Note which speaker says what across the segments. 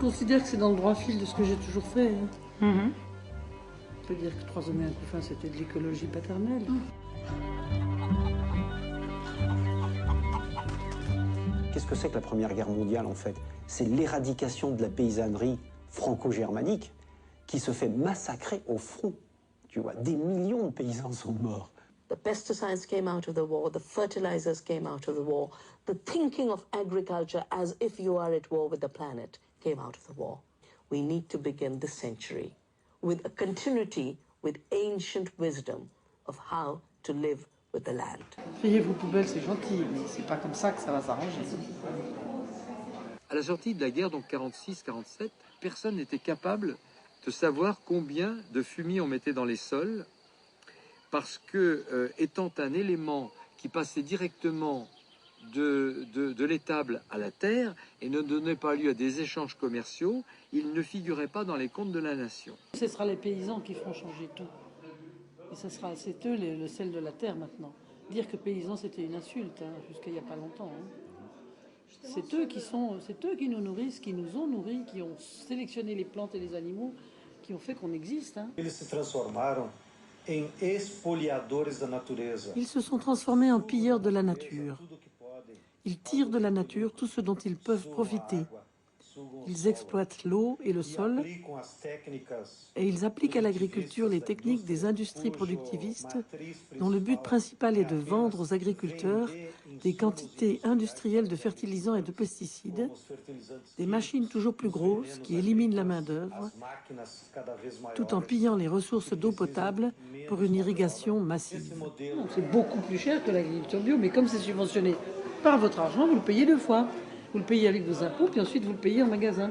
Speaker 1: considère que c'est dans le droit fil de ce que j'ai toujours fait. On peut dire que 3 hommes et un couffin, c'était de l'écologie paternelle.
Speaker 2: Qu'est-ce que c'est que la Première Guerre mondiale, en fait? C'est l'éradication de la paysannerie franco-germanique qui se fait massacrer au front. Tu vois, des millions de paysans sont morts.
Speaker 3: The pesticides came out of the war, the fertilizers came out of the war, the thinking of agriculture as if you are at war with the planet came out of the war. We need to begin this century with a continuity with ancient wisdom of how to live with the land.
Speaker 1: Trier vos poubelles, c'est gentil, mais c'est pas comme ça que ça va s'arranger.
Speaker 4: À la sortie de la guerre, donc 46-47, personne n'était capable de savoir combien de fumier on mettait dans les sols, parce que, étant un élément qui passait directement de l'étable à la terre et ne donnait pas lieu à des échanges commerciaux, il ne figurait pas dans les comptes de la nation.
Speaker 1: Ce sera les paysans qui feront changer tout. Et c'est eux le sel de la terre maintenant. Dire que paysan c'était une insulte, jusqu'à il n'y a pas longtemps. C'est eux qui nous nourrissent, qui nous ont nourris, qui ont sélectionné les plantes et les animaux, qui ont fait qu'on existe.
Speaker 5: Eles se transformaram em espoliadores da natureza.
Speaker 1: Ils se sont transformés en pilleurs de la nature. Ils tirent de la nature tout ce dont ils peuvent profiter. Ils exploitent l'eau et le sol et ils appliquent à l'agriculture les techniques des industries productivistes dont le but principal est de vendre aux agriculteurs des quantités industrielles de fertilisants et de pesticides, des machines toujours plus grosses qui éliminent la main-d'œuvre, tout en pillant les ressources d'eau potable pour une irrigation massive. C'est beaucoup plus cher que l'agriculture bio, mais comme c'est subventionné par votre argent, vous le payez 2 fois. Vous le payez avec vos impôts, puis ensuite vous le payez en magasin.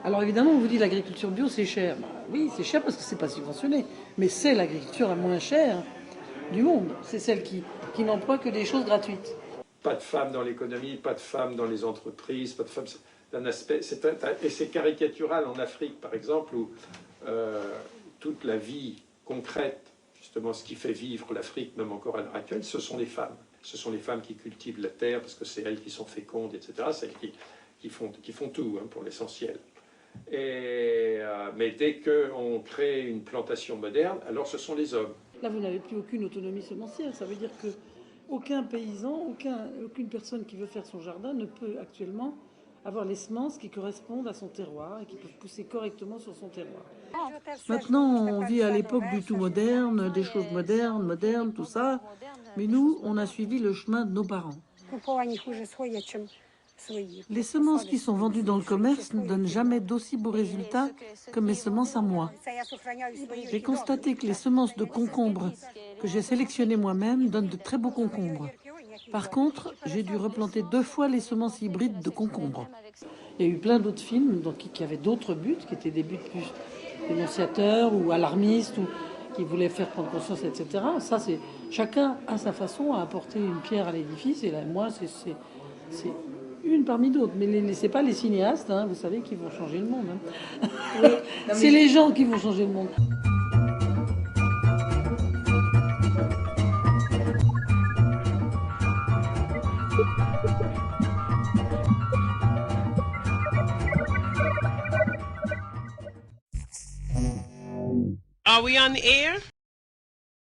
Speaker 1: Alors évidemment, on vous dit l'agriculture bio, c'est cher. Oui, c'est cher parce que c'est pas subventionné. Mais c'est l'agriculture la moins chère du monde. C'est celle qui n'emploie que des choses gratuites.
Speaker 6: Pas de femmes dans l'économie, pas de femmes dans les entreprises, pas de femmes... d'un aspect, et c'est caricatural en Afrique, par exemple, où toute la vie concrète, justement ce qui fait vivre l'Afrique, même encore à l'heure actuelle, ce sont les femmes. Ce sont les femmes qui cultivent la terre, parce que c'est elles qui sont fécondes, etc. C'est elles qui font tout, pour l'essentiel. Mais dès qu'on crée une plantation moderne, alors ce sont les hommes.
Speaker 1: Là, vous n'avez plus aucune autonomie semencière. Ça veut dire qu'aucun paysan, aucune personne qui veut faire son jardin ne peut actuellement avoir les semences qui correspondent à son terroir et qui peuvent pousser correctement sur son terroir. Maintenant, on vit à l'époque du tout moderne, des choses modernes, tout ça. Mais nous, on a suivi le chemin de nos parents. Les semences qui sont vendues dans le commerce ne donnent jamais d'aussi beaux résultats que mes semences à moi. J'ai constaté que les semences de concombres que j'ai sélectionnées moi-même donnent de très beaux concombres. Par contre, j'ai dû replanter 2 fois les semences hybrides de concombres. Il y a eu plein d'autres films qui avaient d'autres buts, qui étaient des buts plus dénonciateurs ou alarmistes, ou qui voulaient faire prendre conscience, etc. Ça, c'est chacun à sa façon à apporter une pierre à l'édifice. Et là, moi, c'est une parmi d'autres. Mais c'est pas les cinéastes, vous savez, qui vont changer le monde. Oui, c'est les gens qui vont changer le monde.
Speaker 7: Are we on the air?